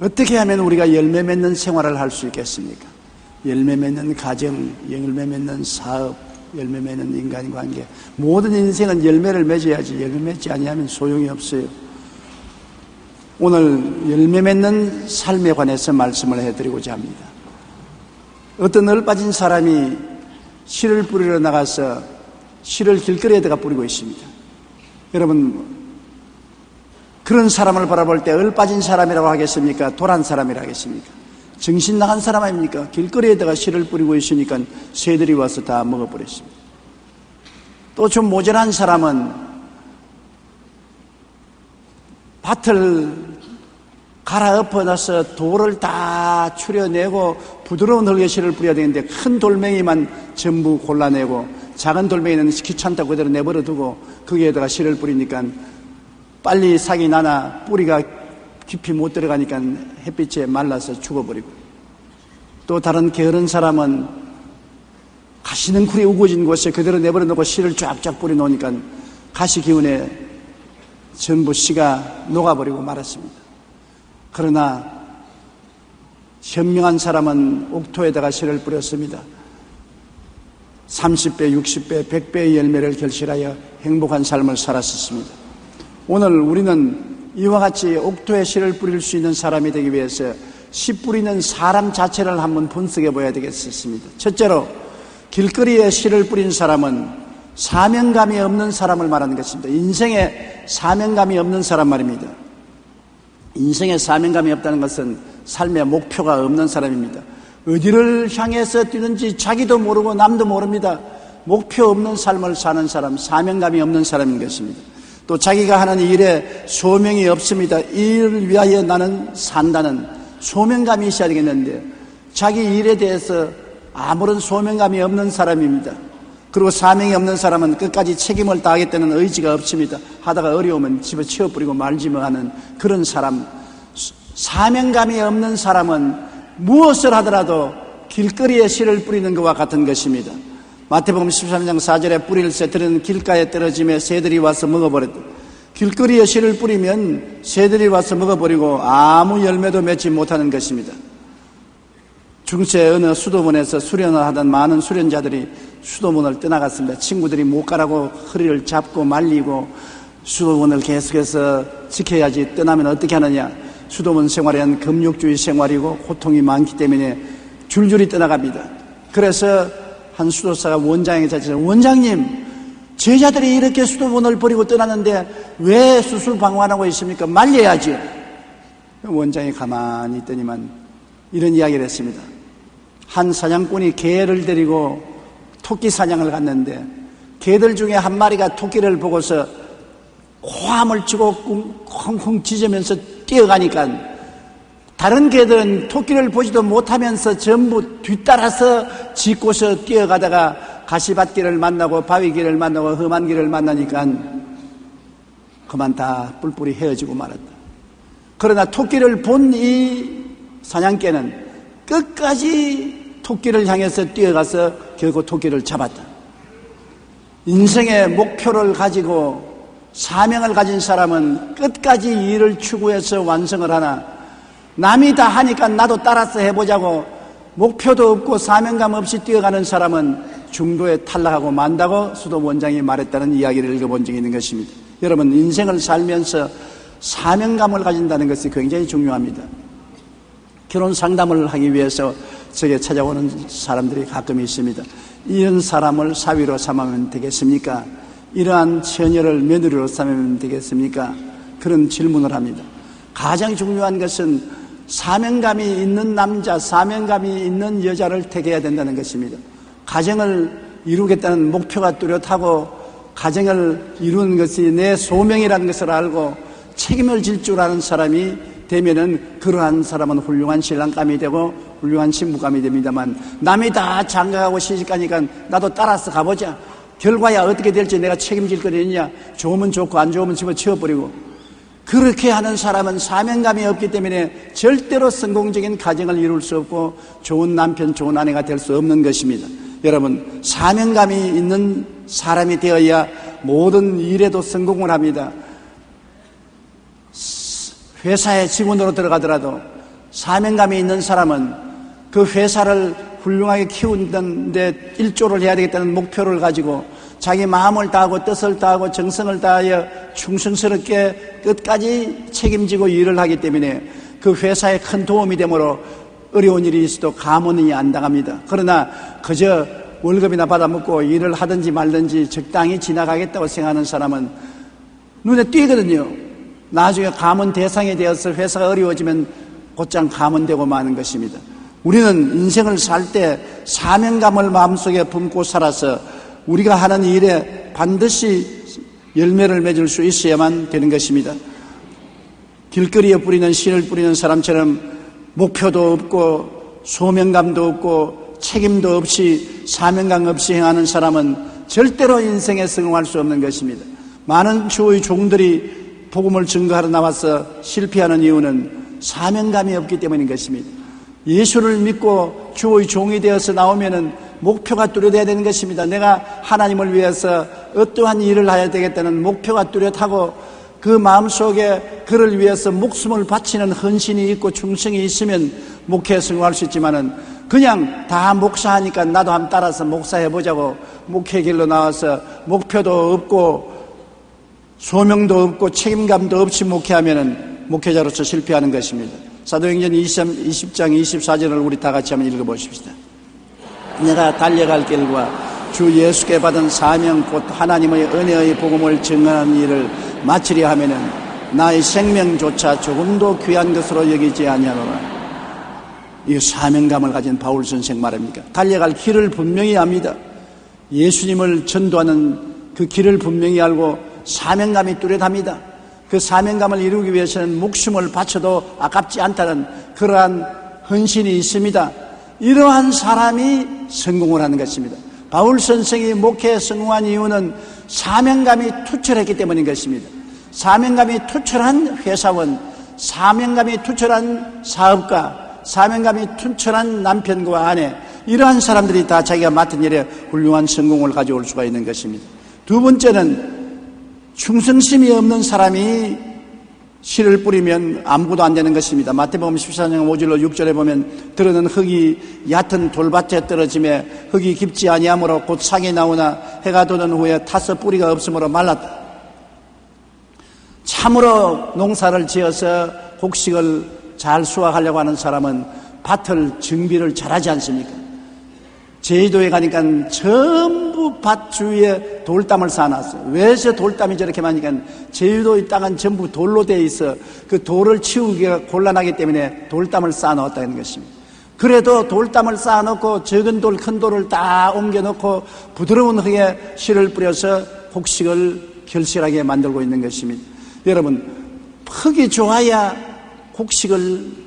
어떻게 하면 우리가 열매 맺는 생활을 할 수 있겠습니까? 열매 맺는 가정, 열매 맺는 사업, 열매 맺는 인간관계, 모든 인생은 열매를 맺어야지. 열매 맺지 아니하면 소용이 없어요. 오늘 열매 맺는 삶에 관해서 말씀을 해드리고자 합니다. 어떤 얼빠진 사람이 씨를 뿌리러 나가서 씨를 길거리에다가 뿌리고 있습니다. 여러분, 그런 사람을 바라볼 때 얼빠진 사람이라고 하겠습니까? 도란 사람이라고 하겠습니까? 정신 나간 사람 아닙니까? 길거리에다가 씨를 뿌리고 있으니까 새들이 와서 다 먹어버렸습니다. 또 좀 모자란 사람은 밭을 갈아엎어 놔서 돌을 다 추려내고 부드러운 흙에 씨를 뿌려야 되는데 큰 돌멩이만 전부 골라내고 작은 돌멩이는 귀찮다고 그대로 내버려 두고 거기에다가 씨를 뿌리니까 빨리 싹이 나나 뿌리가 깊이 못 들어가니까 햇빛에 말라서 죽어버리고, 또 다른 게으른 사람은 가시능쿨이 우거진 곳에 그대로 내버려 놓고 씨를 쫙쫙 뿌려 놓으니까 가시 기운에 전부 씨가 녹아버리고 말았습니다. 그러나 현명한 사람은 옥토에다가 씨를 뿌렸습니다. 30배, 60배, 100배의 열매를 결실하여 행복한 삶을 살았었습니다. 오늘 우리는 이와 같이 옥토에 씨를 뿌릴 수 있는 사람이 되기 위해서 씨 뿌리는 사람 자체를 한번 분석해 봐야 되겠습니다. 첫째로, 길거리에 씨를 뿌린 사람은 사명감이 없는 사람을 말하는 것입니다. 인생에 사명감이 없는 사람 말입니다. 인생에 사명감이 없다는 것은 삶의 목표가 없는 사람입니다. 어디를 향해서 뛰는지 자기도 모르고 남도 모릅니다. 목표 없는 삶을 사는 사람, 사명감이 없는 사람인 것입니다. 또 자기가 하는 일에 소명이 없습니다. 이 일을 위하여 나는 산다는 소명감이 있어야 되겠는데 자기 일에 대해서 아무런 소명감이 없는 사람입니다. 그리고 사명이 없는 사람은 끝까지 책임을 다하겠다는 의지가 없습니다. 하다가 어려우면 집어치워버리고 말지 뭐 하는 그런 사람. 사명감이 없는 사람은 무엇을 하더라도 길거리에 씨를 뿌리는 것과 같은 것입니다. 마태복음 13장 4절에 뿌리를 새들은 길가에 떨어지며 새들이 와서 먹어버렸다. 길거리에 씨를 뿌리면 새들이 와서 먹어버리고 아무 열매도 맺지 못하는 것입니다. 중세 어느 수도원에서 수련을 하던 많은 수련자들이 수도원을 떠나갔습니다. 친구들이 못 가라고 허리를 잡고 말리고 수도원을 계속해서 지켜야지 떠나면 어떻게 하느냐. 수도원 생활은 금욕주의 생활이고 고통이 많기 때문에 줄줄이 떠나갑니다. 그래서 한 수도사가 원장에게 자처럼, 원장님, 제자들이 이렇게 수도원을 버리고 떠났는데 왜 수술방관하고 있습니까? 말려야죠. 원장이 가만히 있더니만 이런 이야기를 했습니다. 한 사냥꾼이 개를 데리고 토끼 사냥을 갔는데 개들 중에 한 마리가 토끼를 보고서 고함을 치고 쿵쿵 짖으면서 뛰어가니까 다른 개들은 토끼를 보지도 못하면서 전부 뒤따라서 짖고서 뛰어가다가 가시밭길을 만나고 바위길을 만나고 험한 길을 만나니까 그만 다 뿔뿔이 헤어지고 말았다. 그러나 토끼를 본 이 사냥개는 끝까지 토끼를 향해서 뛰어가서 결국 토끼를 잡았다. 인생의 목표를 가지고 사명을 가진 사람은 끝까지 일을 추구해서 완성을 하나, 남이 다 하니까 나도 따라서 해보자고 목표도 없고 사명감 없이 뛰어가는 사람은 중도에 탈락하고 만다고 수도 원장이 말했다는 이야기를 읽어본 적이 있는 것입니다. 여러분, 인생을 살면서 사명감을 가진다는 것이 굉장히 중요합니다. 결혼 상담을 하기 위해서 저에게 찾아오는 사람들이 가끔 있습니다. 이런 사람을 사위로 삼으면 되겠습니까? 이러한 처녀를 며느리로 삼으면 되겠습니까? 그런 질문을 합니다. 가장 중요한 것은 사명감이 있는 남자, 사명감이 있는 여자를 택해야 된다는 것입니다. 가정을 이루겠다는 목표가 뚜렷하고 가정을 이루는 것이 내 소명이라는 것을 알고 책임을 질 줄 아는 사람이 되면은 그러한 사람은 훌륭한 신랑감이 되고 훌륭한 신부감이 됩니다만, 남이 다 장가가고 시집가니까 나도 따라서 가보자, 결과야 어떻게 될지 내가 책임질 거 있냐, 좋으면 좋고 안 좋으면 집어치워버리고, 그렇게 하는 사람은 사명감이 없기 때문에 절대로 성공적인 가정을 이룰 수 없고 좋은 남편, 좋은 아내가 될 수 없는 것입니다. 여러분, 사명감이 있는 사람이 되어야 모든 일에도 성공을 합니다. 회사에 직원으로 들어가더라도 사명감이 있는 사람은 그 회사를 훌륭하게 키우는데 일조를 해야 되겠다는 목표를 가지고 자기 마음을 다하고 뜻을 다하고 정성을 다하여 충성스럽게 끝까지 책임지고 일을 하기 때문에 그 회사에 큰 도움이 되므로 어려운 일이 있어도 가문이 안 당합니다. 그러나 그저 월급이나 받아먹고 일을 하든지 말든지 적당히 지나가겠다고 생각하는 사람은 눈에 띄거든요. 나중에 가문 대상이 되어서 회사가 어려워지면 곧장 가문되고 마는 것입니다. 우리는 인생을 살 때 사명감을 마음속에 품고 살아서 우리가 하는 일에 반드시 열매를 맺을 수 있어야만 되는 것입니다. 길거리에 뿌리는 씨를 뿌리는 사람처럼 목표도 없고 소명감도 없고 책임도 없이 사명감 없이 행하는 사람은 절대로 인생에 성공할 수 없는 것입니다. 많은 주의 종들이 복음을 증거하러 나와서 실패하는 이유는 사명감이 없기 때문인 것입니다. 예수를 믿고 주의 종이 되어서 나오면은 목표가 뚜렷해야 되는 것입니다. 내가 하나님을 위해서 어떠한 일을 해야 되겠다는 목표가 뚜렷하고 그 마음속에 그를 위해서 목숨을 바치는 헌신이 있고 충성이 있으면 목회에 성공할 수 있지만은 그냥 다 목사하니까 나도 한번 따라서 목사해보자고 목회 길로 나와서 목표도 없고 소명도 없고 책임감도 없이 목회하면은 목회자로서 실패하는 것입니다. 사도행전 20장 24절을 우리 다 같이 한번 읽어보십시다. 내가 달려갈 길과 주 예수께 받은 사명 곧 하나님의 은혜의 복음을 증언하는 일을 마치려 하면은 나의 생명조차 조금도 귀한 것으로 여기지 아니하노라. 이 사명감을 가진 바울 선생 말입니까? 달려갈 길을 분명히 압니다. 예수님을 전도하는 그 길을 분명히 알고 사명감이 뚜렷합니다. 그 사명감을 이루기 위해서는 목숨을 바쳐도 아깝지 않다는 그러한 헌신이 있습니다. 이러한 사람이 성공을 하는 것입니다. 바울 선생이 목회에 성공한 이유는 사명감이 투철했기 때문인 것입니다. 사명감이 투철한 회사원, 사명감이 투철한 사업가, 사명감이 투철한 남편과 아내, 이러한 사람들이 다 자기가 맡은 일에 훌륭한 성공을 가져올 수가 있는 것입니다. 두 번째는 충성심이 없는 사람이 씨를 뿌리면 아무것도 안 되는 것입니다. 마태복음 14장 5절로 6절에 보면 들어는 흙이 얕은 돌밭에 떨어짐에 흙이 깊지 아니하므로 곧 상이 나오나 해가 도는 후에 타서 뿌리가 없으므로 말랐다. 참으로 농사를 지어서 곡식을 잘 수확하려고 하는 사람은 밭을 정비를 잘하지 않습니까? 제주도에 가니까 전부 밭 주위에 돌담을 쌓아놨어요. 왜 저 돌담이 저렇게 많으니까 제주도의 땅은 전부 돌로 되어 있어 그 돌을 치우기가 곤란하기 때문에 돌담을 쌓아놓았다는 것입니다. 그래도 돌담을 쌓아놓고 적은 돌, 큰 돌을 다 옮겨놓고 부드러운 흙에 씨를 뿌려서 곡식을 결실하게 만들고 있는 것입니다. 여러분, 흙이 좋아야 곡식을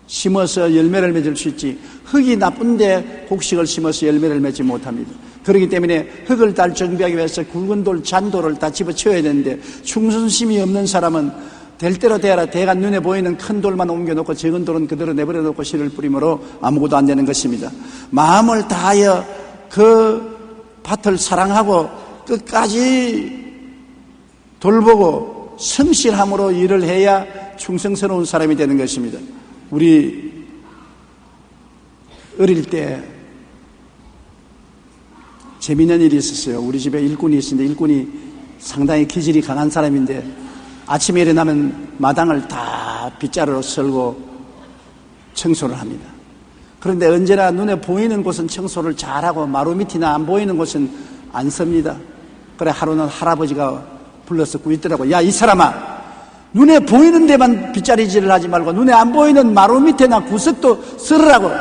심어서 열매를 맺을 수 있지 흙이 나쁜데 곡식을 심어서 열매를 맺지 못합니다. 그렇기 때문에 흙을 다 정비하기 위해서 굵은 돌, 잔돌을 다 집어치워야 되는데 충성심이 없는 사람은 될 대로 되어라 대가 눈에 보이는 큰 돌만 옮겨놓고 적은 돌은 그대로 내버려 놓고 씨를 뿌림으로 아무것도 안 되는 것입니다. 마음을 다하여 그 밭을 사랑하고 끝까지 돌보고 성실함으로 일을 해야 충성스러운 사람이 되는 것입니다. 우리 어릴 때 재미있는 일이 있었어요. 우리 집에 일꾼이 있었는데 일꾼이 상당히 기질이 강한 사람인데 아침에 일어나면 마당을 다 빗자루로 썰고 청소를 합니다. 그런데 언제나 눈에 보이는 곳은 청소를 잘하고 마루 밑이나 안 보이는 곳은 안 씁니다. 그래 하루는 할아버지가 불러서 꾸짖더라고. 야, 이 사람아, 눈에 보이는 데만 빗자리질을 하지 말고 눈에 안 보이는 마루 밑에나 구석도 썰으라고.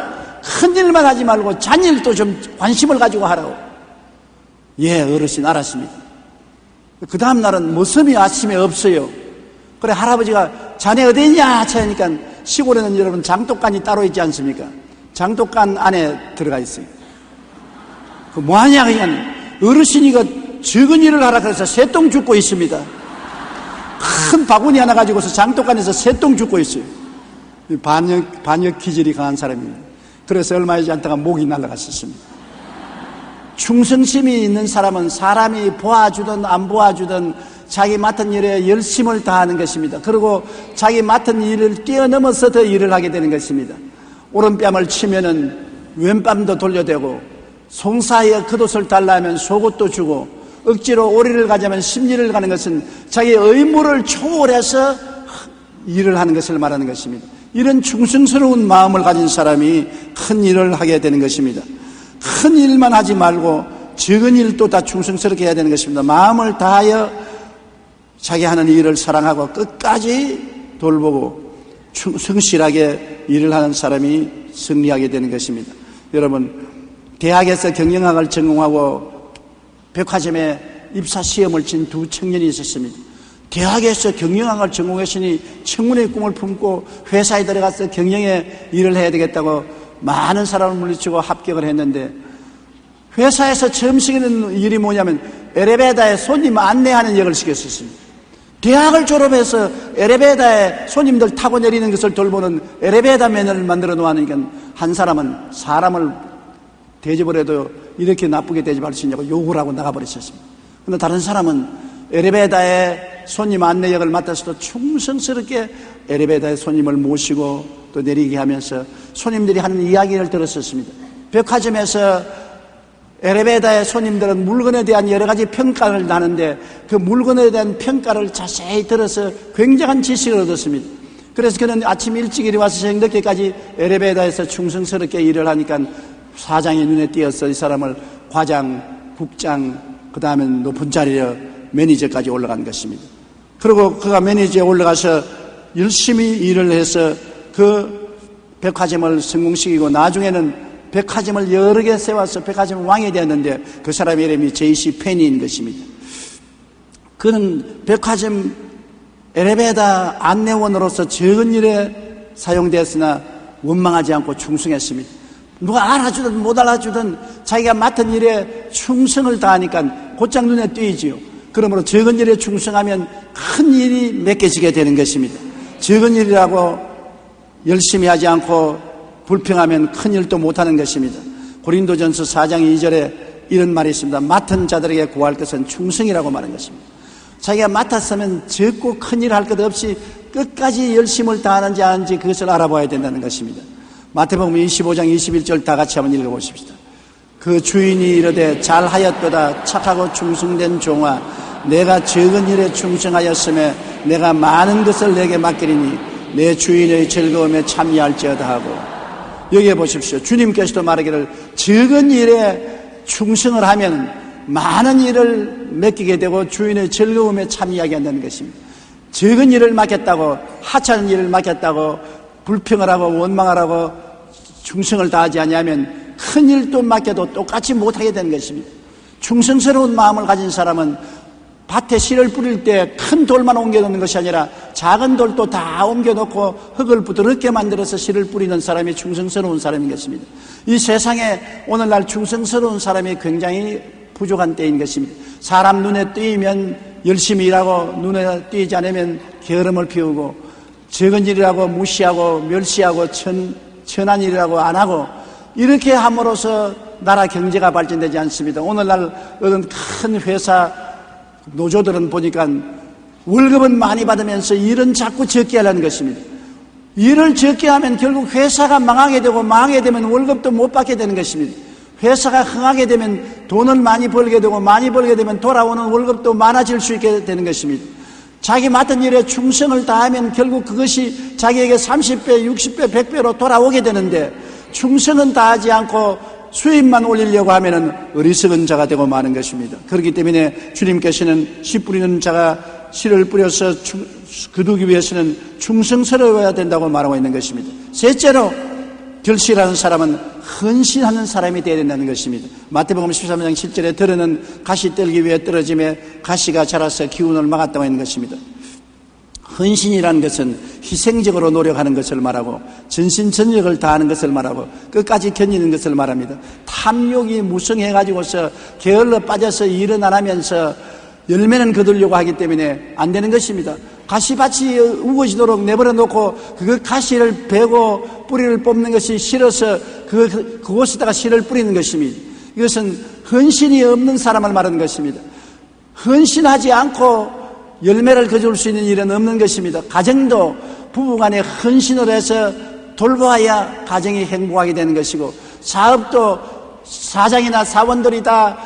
큰 일만 하지 말고 잔일도 좀 관심을 가지고 하라고. 예, 어르신 알았습니다. 그 다음 날은 모습이 아침에 없어요. 그래 할아버지가 자네 어디 있냐 하니까 시골에는 여러분 장독간이 따로 있지 않습니까? 장독간 안에 들어가 있어요. 그 뭐하냐 그냥 어르신이 그 적은 일을 하라 그래서 새똥 줍고 있습니다. 큰 바구니 하나 가지고서 장독간에서 새똥 줍고 있어요. 반역 기질이 강한 사람입니다. 그래서 얼마 되지 않다가 목이 날아갔었습니다. 충성심이 있는 사람은 사람이 보아주든 안 보아주든 자기 맡은 일에 열심을 다하는 것입니다. 그리고 자기 맡은 일을 뛰어넘어서 더 일을 하게 되는 것입니다. 오른뺨을 치면은 왼뺨도 돌려대고, 송사에 겉옷을 달라 하면 속옷도 주고, 억지로 오리를 가자면 심리를 가는 것은 자기 의무를 초월해서 일을 하는 것을 말하는 것입니다. 이런 충성스러운 마음을 가진 사람이 큰 일을 하게 되는 것입니다. 큰 일만 하지 말고 적은 일도 다 충성스럽게 해야 되는 것입니다. 마음을 다하여 자기 하는 일을 사랑하고 끝까지 돌보고 성실하게 일을 하는 사람이 승리하게 되는 것입니다. 여러분, 대학에서 경영학을 전공하고 백화점에 입사 시험을 친 두 청년이 있었습니다. 대학에서 경영학을 전공했으니 청문회의 꿈을 품고 회사에 들어가서 경영의 일을 해야 되겠다고 많은 사람을 물리치고 합격을 했는데, 회사에서 처음 시키는 일이 뭐냐면 엘리베이터에 손님 안내하는 역을 시켰었습니다. 대학을 졸업해서 엘리베이터에 손님들 타고 내리는 것을 돌보는 엘리베이터 매너를 만들어 놓으니까 한 사람은 사람을 대접을 해도 이렇게 나쁘게 대접할 수 있냐고 욕을 하고 나가버렸었습니다. 그런데 다른 사람은 엘리베이터에 손님 안내 역을 맡아서도 충성스럽게 엘리베이터에 손님을 모시고 또 내리게 하면서 손님들이 하는 이야기를 들었었습니다. 백화점에서 엘리베이터에 손님들은 물건에 대한 여러 가지 평가를 나는데 그 물건에 대한 평가를 자세히 들어서 굉장한 지식을 얻었습니다. 그래서 그는 아침 일찍 일어나서 저녁 늦게까지 엘리베이터에서 충성스럽게 일을 하니까 사장이 눈에 띄어서 이 사람을 과장, 국장, 그 다음에 높은 자리에 매니저까지 올라간 것입니다. 그리고 그가 매니저에 올라가서 열심히 일을 해서 그 백화점을 성공시키고 나중에는 백화점을 여러 개 세워서 백화점 왕이 되었는데 그 사람의 이름이 J.C. 페니인 것입니다. 그는 백화점 엘리베이터 안내원으로서 적은 일에 사용되었으나 원망하지 않고 충성했습니다. 누가 알아주든 못 알아주든 자기가 맡은 일에 충성을 다하니까 곧장 눈에 띄지요. 그러므로 적은 일에 충성하면 큰 일이 맺겨지게 되는 것입니다. 적은 일이라고 열심히 하지 않고 불평하면 큰 일도 못하는 것입니다. 고린도전서 4장 2절에 이런 말이 있습니다. 맡은 자들에게 구할 것은 충성이라고 말한 것입니다. 자기가 맡았으면 적고 큰 일 할 것 없이 끝까지 열심을 다하는지 아닌지 그것을 알아봐야 된다는 것입니다. 마태복음 25장 21절 다 같이 한번 읽어보십시다. 그 주인이 이르되 잘하였도다 착하고 충성된 종아, 내가 적은 일에 충성하였음에 내가 많은 것을 내게 맡기리니 내 주인의 즐거움에 참여할지어다 하고, 여기에 보십시오. 주님께서도 말하기를 적은 일에 충성을 하면 많은 일을 맡기게 되고 주인의 즐거움에 참여하게 한다는 것입니다. 적은 일을 맡겼다고, 하찮은 일을 맡겼다고 불평을 하고 원망을 하고 충성을 다하지 아니하면 큰 일도 맡겨도 똑같이 못하게 되는 것입니다. 충성스러운 마음을 가진 사람은 밭에 씨를 뿌릴 때 큰 돌만 옮겨놓는 것이 아니라 작은 돌도 다 옮겨놓고 흙을 부드럽게 만들어서 씨를 뿌리는 사람이 충성스러운 사람인 것입니다. 이 세상에 오늘날 충성스러운 사람이 굉장히 부족한 때인 것입니다. 사람 눈에 띄면 열심히 일하고 눈에 띄지 않으면 게으름을 피우고 적은 일이라고 무시하고 멸시하고 천한 일이라고 안 하고 이렇게 함으로써 나라 경제가 발전되지 않습니다. 오늘날 어떤 큰 회사 노조들은 보니까 월급은 많이 받으면서 일은 자꾸 적게 하려는 것입니다. 일을 적게 하면 결국 회사가 망하게 되고 망하게 되면 월급도 못 받게 되는 것입니다. 회사가 흥하게 되면 돈을 많이 벌게 되고 많이 벌게 되면 돌아오는 월급도 많아질 수 있게 되는 것입니다. 자기 맡은 일에 충성을 다하면 결국 그것이 자기에게 30배, 60배, 100배로 돌아오게 되는데 충성은 다하지 않고 수입만 올리려고 하면은 어리석은 자가 되고 마는 것입니다. 그렇기 때문에 주님께서는 씨 뿌리는 자가 씨를 뿌려서 거두기 위해서는 충성스러워야 된다고 말하고 있는 것입니다. 셋째로 결실하는 사람은 헌신하는 사람이 되어야 된다는 것입니다. 마태복음 13장 7절에 들으는 가시 떨기 위해 떨어짐에 가시가 자라서 기운을 막았다고 하는 것입니다. 헌신이라는 것은 희생적으로 노력하는 것을 말하고 전신전력을 다하는 것을 말하고 끝까지 견디는 것을 말합니다. 탐욕이 무성해가지고서 게을러 빠져서 일은 안 하면서 열매는 거두려고 하기 때문에 안 되는 것입니다. 가시밭이 우거지도록 내버려 놓고 그 가시를 베고 뿌리를 뽑는 것이 싫어서 그곳에다가 씨를 뿌리는 것입니다. 이것은 헌신이 없는 사람을 말하는 것입니다. 헌신하지 않고 열매를 거둘 수 있는 일은 없는 것입니다. 가정도 부부간에 헌신을 해서 돌보아야 가정이 행복하게 되는 것이고, 사업도 사장이나 사원들이 다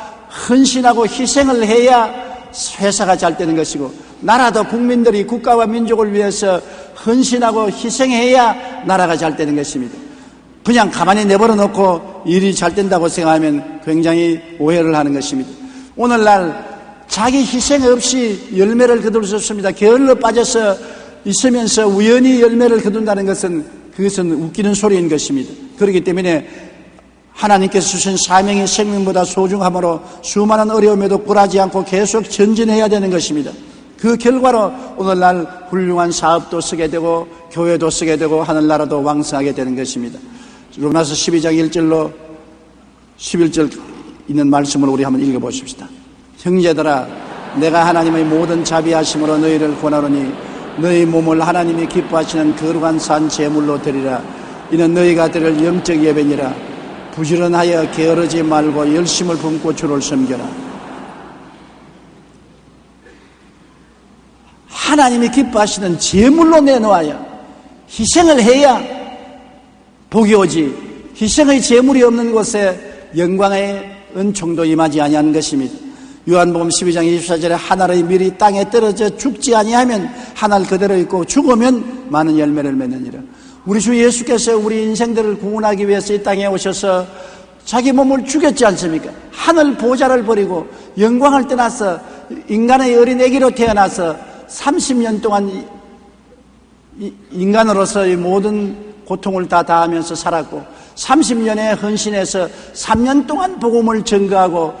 헌신하고 희생을 해야 회사가 잘 되는 것이고, 나라도 국민들이 국가와 민족을 위해서 헌신하고 희생해야 나라가 잘 되는 것입니다. 그냥 가만히 내버려 놓고 일이 잘 된다고 생각하면 굉장히 오해를 하는 것입니다. 오늘날 자기 희생 없이 열매를 거둘 수 없습니다. 게을러 빠져서 있으면서 우연히 열매를 거둔다는 것은 그것은 웃기는 소리인 것입니다. 그렇기 때문에 하나님께서 주신 사명이 생명보다 소중함으로 수많은 어려움에도 굴하지 않고 계속 전진해야 되는 것입니다. 그 결과로 오늘날 훌륭한 사업도 쓰게 되고 교회도 쓰게 되고 하늘나라도 왕성하게 되는 것입니다. 로마서 12장 1절로 11절 있는 말씀을 우리 한번 읽어보십시다. 형제들아, 내가 하나님의 모든 자비하심으로 너희를 권하노니 너희 몸을 하나님이 기뻐하시는 거룩한 산 제물로 드리라. 이는 너희가 드릴 영적 예배니라. 부지런하여 게으르지 말고 열심을 품고 주를 섬겨라. 하나님이 기뻐하시는 제물로 내놓아야, 희생을 해야 복이 오지, 희생의 제물이 없는 곳에 영광의 은총도 임하지 아니하는 것입니다. 요한복음 12장 24절에 하늘의 밀이 땅에 떨어져 죽지 아니하면 하늘 그대로 있고 죽으면 많은 열매를 맺느니라. 우리 주 예수께서 우리 인생들을 구원하기 위해서 이 땅에 오셔서 자기 몸을 죽였지 않습니까? 하늘 보좌를 버리고 영광을 떠나서 인간의 어린 아기로 태어나서 30년 동안 인간으로서의 모든 고통을 다 다하면서 살았고, 30년에 헌신해서 3년 동안 복음을 전거하고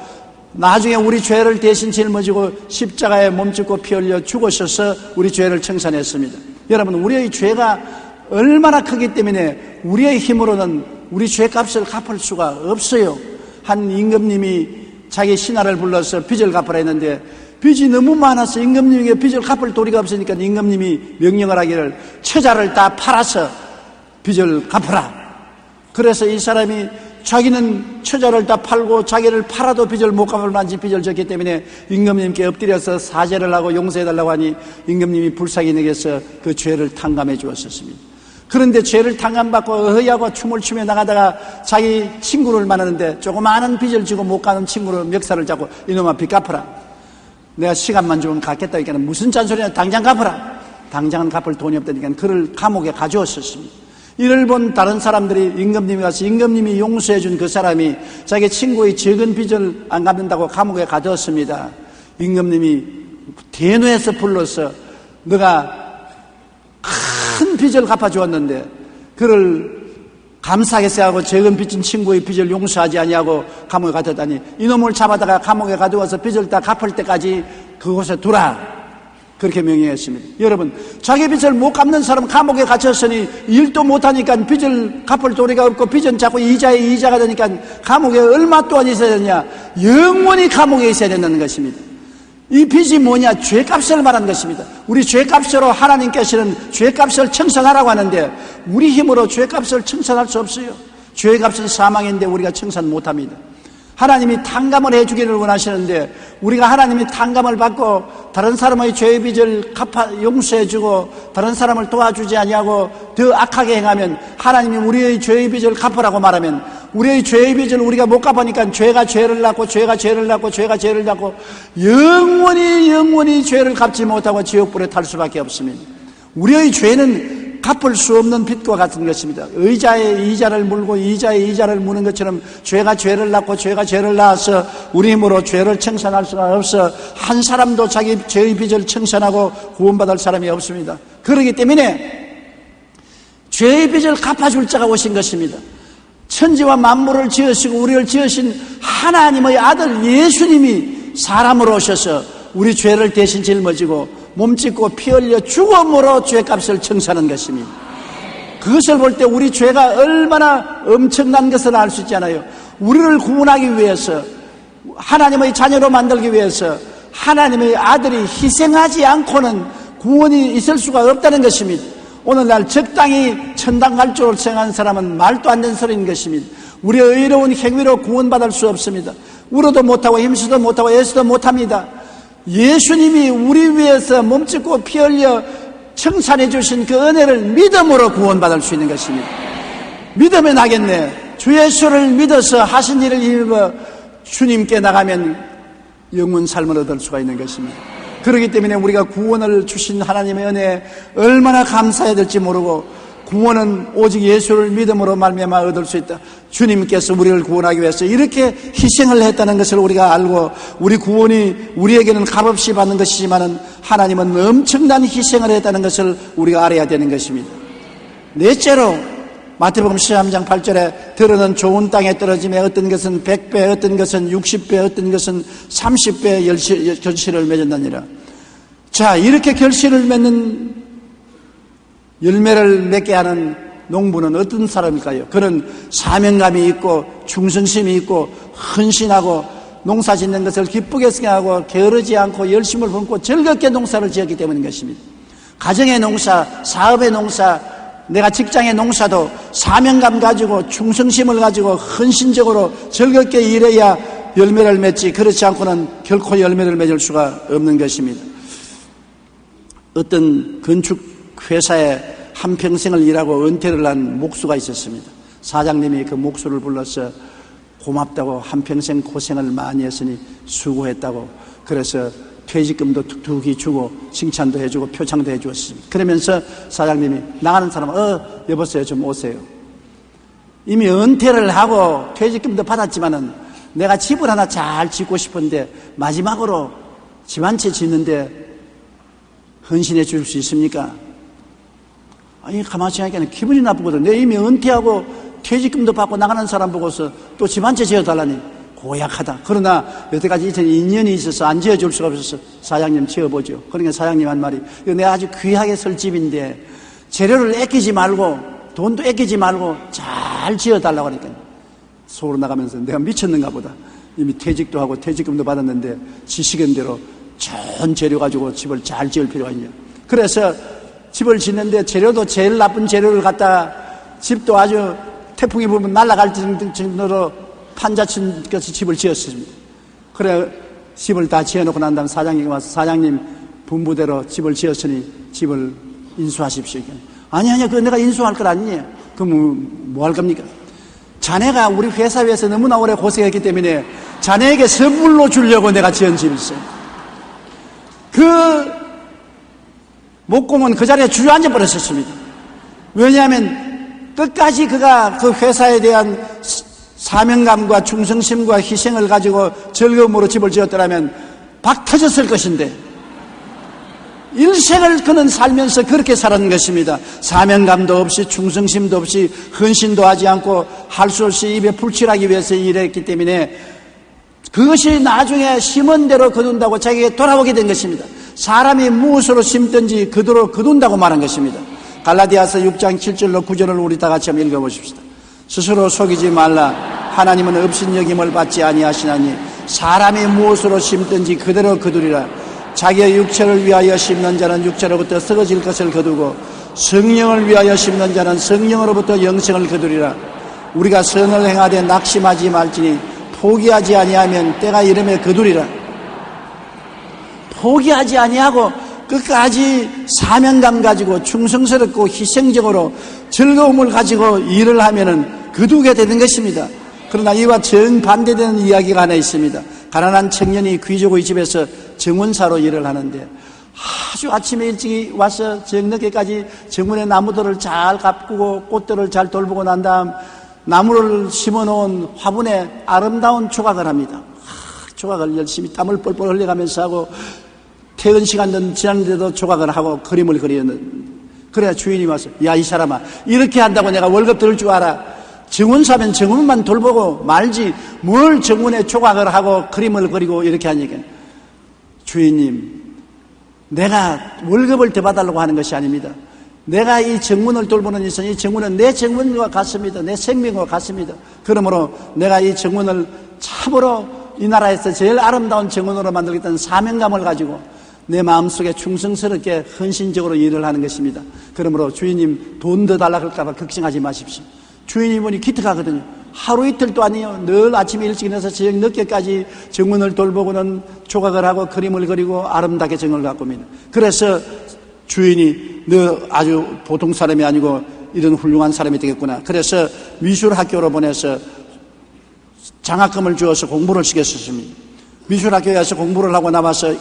나중에 우리 죄를 대신 짊어지고 십자가에 몸짓고 피 흘려 죽으셔서 우리 죄를 청산했습니다. 여러분, 우리의 죄가 얼마나 크기 때문에 우리의 힘으로는 우리 죄값을 갚을 수가 없어요. 한 임금님이 자기 신하를 불러서 빚을 갚으라 했는데 빚이 너무 많아서 임금님에게 빚을 갚을 도리가 없으니까 임금님이 명령을 하기를 처자를 다 팔아서 빚을 갚으라. 그래서 이 사람이 자기는 처자를 다 팔고 자기를 팔아도 빚을 못 갚을 만치 빚을 졌기 때문에 임금님께 엎드려서 사죄를 하고 용서해달라고 하니 임금님이 불쌍히 여겨서 그 죄를 탕감해 주었었습니다. 그런데 죄를 탕감받고 어허하고 춤을 추며 나가다가 자기 친구를 만나는데 조그마한 빚을 지고 못 가는 친구를 멱살을 잡고 이놈아 빚 갚아라. 내가 시간만 주면 갚겠다. 그러니까 무슨 잔소리냐, 당장 갚아라. 당장은 갚을 돈이 없다니까 그를 감옥에 가져왔었습니다. 이를 본 다른 사람들이 임금님이 가서 임금님이 용서해 준 그 사람이 자기 친구의 적은 빚을 안 갚는다고 감옥에 가두었습니다. 임금님이 대노해서 불러서 너가 큰 빚을 갚아주었는데 그를 감사하게 생각하고 적은 빚진 친구의 빚을 용서하지 아니하고 감옥에 가뒀다니 이놈을 잡아다가 감옥에 가두어서 빚을 다 갚을 때까지 그곳에 두라. 그렇게 명령했습니다. 여러분, 자기 빚을 못 갚는 사람 감옥에 갇혔으니 일도 못하니까 빚을 갚을 도리가 없고 빚은 자꾸 이자에 이자가 되니까 감옥에 얼마 동안 있어야 되냐? 영원히 감옥에 있어야 된다는 것입니다. 이 빚이 뭐냐? 죄값을 말하는 것입니다. 우리 죄값으로 하나님께서는 죄값을 청산하라고 하는데 우리 힘으로 죄값을 청산할 수 없어요. 죄값은 사망인데 우리가 청산 못합니다. 하나님이 탕감을 해주기를 원하시는데 우리가 하나님이 탕감을 받고 다른 사람의 죄의 빚을 용서해주고 다른 사람을 도와주지 아니하고 더 악하게 행하면 하나님이 우리의 죄의 빚을 갚으라고 말하면 우리의 죄의 빚을 우리가 못 갚으니까 죄가 죄를 낳고 죄가 죄를 낳고 죄가 죄를 낳고 영원히 죄를 갚지 못하고 지옥불에 탈 수밖에 없습니다. 우리의 죄는 갚을 수 없는 빚과 같은 것입니다. 의자에 이자를 물고 이자에 이자를 무는 것처럼 죄가 죄를 낳고 죄가 죄를 낳아서 우리 힘으로 죄를 청산할 수가 없어 한 사람도 자기 죄의 빚을 청산하고 구원받을 사람이 없습니다. 그렇기 때문에 죄의 빚을 갚아줄 자가 오신 것입니다. 천지와 만물을 지으시고 우리를 지으신 하나님의 아들 예수님이 사람으로 오셔서 우리 죄를 대신 짊어지고 몸짓고 피 흘려 죽음으로 죄값을 청산하는 것입니다. 그것을 볼 때 우리 죄가 얼마나 엄청난 것을 알 수 있잖아요. 우리를 구원하기 위해서 하나님의 자녀로 만들기 위해서 하나님의 아들이 희생하지 않고는 구원이 있을 수가 없다는 것입니다. 오늘날 적당히 천당 갈 줄 생각하는 사람은 말도 안 되는 소리인 것입니다. 우리의 의로운 행위로 구원받을 수 없습니다. 울어도 못하고 힘쓰도 못하고 애쓰도 못합니다. 예수님이 우리 위해서 몸짓고 피 흘려 청산해 주신 그 은혜를 믿음으로 구원받을 수 있는 것입니다. 믿으면 하겠네. 주 예수를 믿어서 하신 일을 힘입어 주님께 나가면 영원 삶을 얻을 수가 있는 것입니다. 그렇기 때문에 우리가 구원을 주신 하나님의 은혜에 얼마나 감사해야 될지 모르고, 구원은 오직 예수를 믿음으로 말미암아 얻을 수 있다. 주님께서 우리를 구원하기 위해서 이렇게 희생을 했다는 것을 우리가 알고, 우리 구원이 우리에게는 값없이 받는 것이지만 하나님은 엄청난 희생을 했다는 것을 우리가 알아야 되는 것입니다. 넷째로 마태복음 13장 8절에 들어는 좋은 땅에 떨어지며 어떤 것은 100배, 어떤 것은 60배, 어떤 것은 30배 결실을 맺었느니라. 자, 이렇게 결실을 맺는, 열매를 맺게 하는 농부는 어떤 사람일까요? 그는 사명감이 있고 충성심이 있고 헌신하고 농사 짓는 것을 기쁘게 생각하고 게으르지 않고 열심을 품고 즐겁게 농사를 지었기 때문인 것입니다. 가정의 농사, 사업의 농사, 내가 직장의 농사도 사명감 가지고 충성심을 가지고 헌신적으로 즐겁게 일해야 열매를 맺지, 그렇지 않고는 결코 열매를 맺을 수가 없는 것입니다. 어떤 건축 회사에 한평생을 일하고 은퇴를 한 목수가 있었습니다. 사장님이 그 목수를 불러서 고맙다고, 한평생 고생을 많이 했으니 수고했다고, 그래서 퇴직금도 툭툭이 주고 칭찬도 해주고 표창도 해주었습니다. 그러면서 사장님이 나가는 사람, 여보세요, 좀 오세요. 이미 은퇴를 하고 퇴직금도 받았지만은 내가 집을 하나 잘 짓고 싶은데 마지막으로 집 한 채 짓는데 헌신해 줄 수 있습니까? 아니, 가만히 생각하니까 기분이 나쁘거든. 내 이미 은퇴하고 퇴직금도 받고 나가는 사람 보고서 또 집 한 채 지어달라니 고약하다. 그러나 여태까지 2년이 있어서 안 지어줄 수가 없어서 사장님 지어보죠. 그러니까 사장님 한 말이, 이거 내가 아주 귀하게 설 집인데 재료를 아끼지 말고 돈도 아끼지 말고 잘 지어달라고 하니까 속으로 나가면서 내가 미쳤는가 보다. 이미 퇴직도 하고 퇴직금도 받았는데 지시견대로 좋은 재료 가지고 집을 잘 지을 필요가 있냐. 그래서 집을 짓는데 재료도 제일 나쁜 재료를 갖다, 집도 아주 태풍이 불면 날아갈 정도로 판자친같이 집을 지었습니다. 그래 집을 다 지어놓고 난 다음 사장님이 와서, 사장님 분부대로 집을 지었으니 집을 인수하십시오. 아니 그거 내가 인수할 걸 아니냐. 그럼 뭐 할 겁니까? 자네가 우리 회사 위해서 너무나 오래 고생했기 때문에 자네에게 선물로 주려고 내가 지은 집이 있어요. 그 목공은 그 자리에 주저앉아 버렸었습니다. 왜냐하면 끝까지 그가 그 회사에 대한 사명감과 충성심과 희생을 가지고 즐거움으로 집을 지었더라면 박 터졌을 것인데, 일생을 그는 살면서 그렇게 살았는 것입니다. 사명감도 없이 충성심도 없이 헌신도 하지 않고 할 수 없이 입에 불칠하기 위해서 일했기 때문에 그것이 나중에 심은 대로 거둔다고 자기에게 돌아오게 된 것입니다. 사람이 무엇으로 심든지 그대로 거둔다고 말한 것입니다. 갈라디아서 6장 7절로 9절을 우리 다 같이 한번 읽어보십시다. 스스로 속이지 말라. 하나님은 업신여김을 받지 아니하시나니 사람이 무엇으로 심든지 그대로 거두리라. 자기의 육체를 위하여 심는 자는 육체로부터 썩어질 것을 거두고 성령을 위하여 심는 자는 성령으로부터 영생을 거두리라. 우리가 선을 행하되 낙심하지 말지니 포기하지 아니하면 때가 이름에 거두리라. 포기하지 아니하고 끝까지 사명감 가지고 충성스럽고 희생적으로 즐거움을 가지고 일을 하면은 거두게 되는 것입니다. 그러나 이와 정반대되는 이야기가 하나 있습니다. 가난한 청년이 귀족의 집에서 정원사로 일을 하는데 아주 아침에 일찍 와서 저녁에까지 정원의 나무들을 잘 가꾸고 꽃들을 잘 돌보고 난 다음 나무를 심어놓은 화분에 아름다운 조각을 합니다. 조각을 열심히 땀을 뻘뻘 흘려가면서 하고 퇴근 시간은 지났는데도 조각을 하고 그림을 그리는. 그래야 주인이 와서, 야, 이 사람아, 이렇게 한다고 내가 월급 들을 줄 알아? 정원사면 정원만 돌보고 말지 뭘 정원에 조각을 하고 그림을 그리고 이렇게 하니까, 주인님, 내가 월급을 더 받으려고 하는 것이 아닙니다. 내가 이 정문을 돌보는 이선 이 정문은 내 정문과 같습니다. 내 생명과 같습니다. 그러므로 내가 이 정문을 참으로 이 나라에서 제일 아름다운 정문으로 만들겠다는 사명감을 가지고 내 마음속에 충성스럽게 헌신적으로 일을 하는 것입니다. 그러므로 주인님 돈 더 달라고 할까 봐 걱정하지 마십시오. 주인이 보니 기특하거든요. 하루 이틀도 아니에요. 늘 아침에 일찍 일어나서 저녁 늦게까지 정원을 돌보고는 조각을 하고 그림을 그리고 아름답게 정을 가꿉니다. 그래서 주인이 너 아주 보통 사람이 아니고 이런 훌륭한 사람이 되겠구나. 그래서 미술학교로 보내서 장학금을 주어서 공부를 시켰었습니다. 미술학교에 가서 공부를 하고 나와서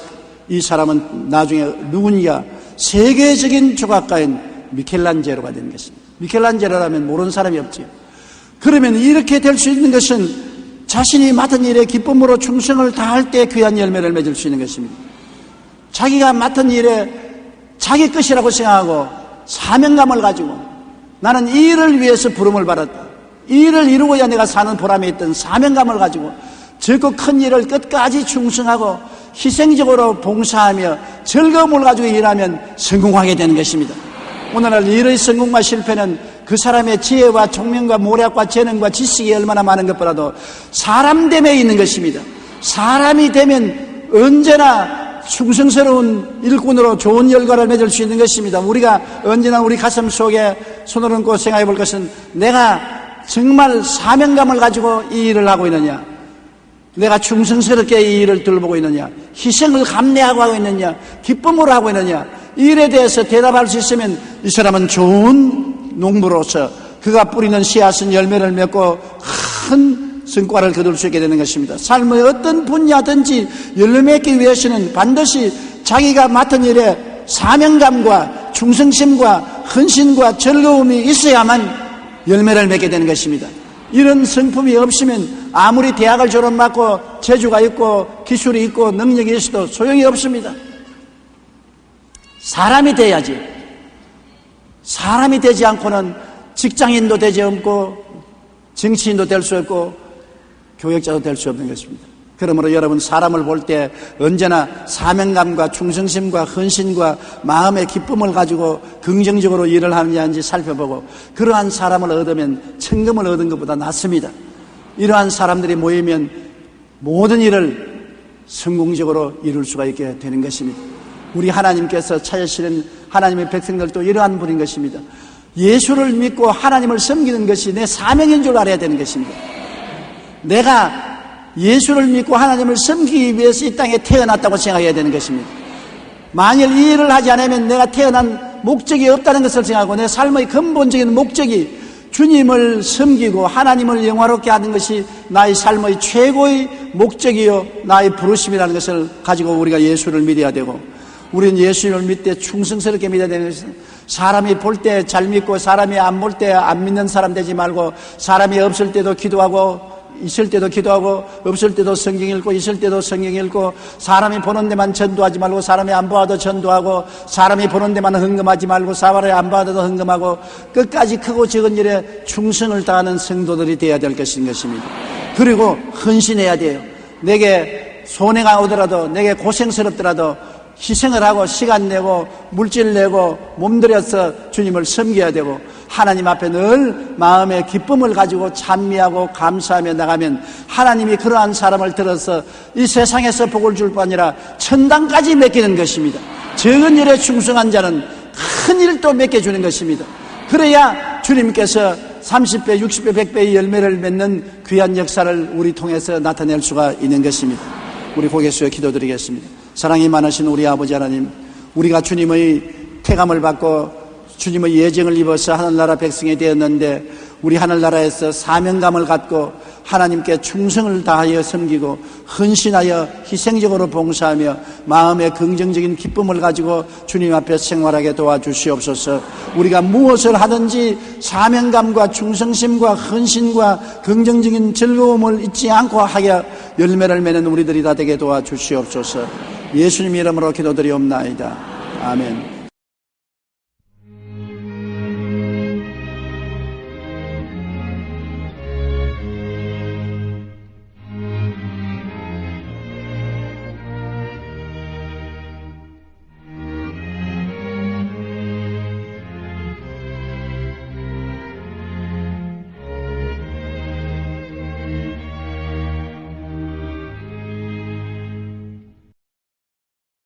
이 사람은 나중에 누구냐? 세계적인 조각가인 미켈란젤로가 된 것입니다. 미켈란젤로라면 모르는 사람이 없지요. 그러면 이렇게 될 수 있는 것은 자신이 맡은 일에 기쁨으로 충성을 다할 때 귀한 열매를 맺을 수 있는 것입니다. 자기가 맡은 일에 자기 것이라고 생각하고 사명감을 가지고 나는 이 일을 위해서 부름을 받았다. 이 일을 이루고야 내가 사는 보람에 있던 사명감을 가지고 적고 큰 일을 끝까지 충성하고 희생적으로 봉사하며 즐거움을 가지고 일하면 성공하게 되는 것입니다. 오늘날 일의 성공과 실패는 그 사람의 지혜와 총명과 모략과 재능과 지식이 얼마나 많은 것보다도 사람 됨에 있는 것입니다. 사람이 되면 언제나 충성스러운 일꾼으로 좋은 결과를 맺을 수 있는 것입니다. 우리가 언제나 우리 가슴 속에 손을 얹고 생각해 볼 것은 내가 정말 사명감을 가지고 이 일을 하고 있느냐, 내가 충성스럽게 이 일을 돌보고 있느냐, 희생을 감내하고 하고 있느냐, 기쁨으로 하고 있느냐, 이 일에 대해서 대답할 수 있으면 이 사람은 좋은 농부로서 그가 뿌리는 씨앗은 열매를 맺고 큰 성과를 거둘 수 있게 되는 것입니다. 삶의 어떤 분야든지 열매 맺기 위해서는 반드시 자기가 맡은 일에 사명감과 충성심과 헌신과 즐거움이 있어야만 열매를 맺게 되는 것입니다. 이런 성품이 없으면 아무리 대학을 졸업하고 재주가 있고 기술이 있고 능력이 있어도 소용이 없습니다. 사람이 돼야지. 사람이 되지 않고는 직장인도 되지 않고 정치인도 될 수 없고 교역자도 될 수 없는 것입니다. 그러므로 여러분 사람을 볼 때 언제나 사명감과 충성심과 헌신과 마음의 기쁨을 가지고 긍정적으로 일을 하느냐인지 살펴보고 그러한 사람을 얻으면 천금을 얻은 것보다 낫습니다. 이러한 사람들이 모이면 모든 일을 성공적으로 이룰 수가 있게 되는 것입니다. 우리 하나님께서 찾으시는 하나님의 백성들도 이러한 분인 것입니다. 예수를 믿고 하나님을 섬기는 것이 내 사명인 줄 알아야 되는 것입니다. 내가 예수를 믿고 하나님을 섬기기 위해서 이 땅에 태어났다고 생각해야 되는 것입니다. 만일 이 일을 하지 않으면 내가 태어난 목적이 없다는 것을 생각하고 내 삶의 근본적인 목적이 주님을 섬기고 하나님을 영화롭게 하는 것이 나의 삶의 최고의 목적이요 나의 부르심이라는 것을 가지고 우리가 예수를 믿어야 되고, 우리는 예수를 믿되 충성스럽게 믿어야 되는 것은 사람이 볼 때 잘 믿고 사람이 안 볼 때 안 믿는 사람 되지 말고, 사람이 없을 때도 기도하고 있을 때도 기도하고 없을 때도 성경 읽고 있을 때도 성경 읽고, 사람이 보는 데만 전도하지 말고 사람이 안 봐도 전도하고, 사람이 보는 데만 헌금하지 말고 사람이 안 봐도 헌금하고, 끝까지 크고 적은 일에 충성을 다하는 성도들이 되어야 될 것입니다. 그리고 헌신해야 돼요. 내게 손해가 오더라도 내게 고생스럽더라도 희생을 하고 시간 내고 물질 내고 몸들여서 주님을 섬겨야 되고, 하나님 앞에 늘 마음의 기쁨을 가지고 찬미하고 감사하며 나가면 하나님이 그러한 사람을 들어서 이 세상에서 복을 줄 뿐 아니라 천당까지 맡기는 것입니다. 적은 일에 충성한 자는 큰 일도 맡겨주는 것입니다. 그래야 주님께서 30배, 60배, 100배의 열매를 맺는 귀한 역사를 우리 통해서 나타낼 수가 있는 것입니다. 우리 고개 숙여 기도드리겠습니다. 사랑이 많으신 우리 아버지 하나님, 우리가 주님의 태감을 받고 주님의 예정을 입어서 하늘나라 백성이 되었는데, 우리 하늘나라에서 사명감을 갖고 하나님께 충성을 다하여 섬기고 헌신하여 희생적으로 봉사하며 마음의 긍정적인 기쁨을 가지고 주님 앞에 생활하게 도와주시옵소서. 우리가 무엇을 하든지 사명감과 충성심과 헌신과 긍정적인 즐거움을 잊지 않고 하여 열매를 맺는 우리들이 다 되게 도와주시옵소서. 예수님 이름으로 기도드리옵나이다. 아멘.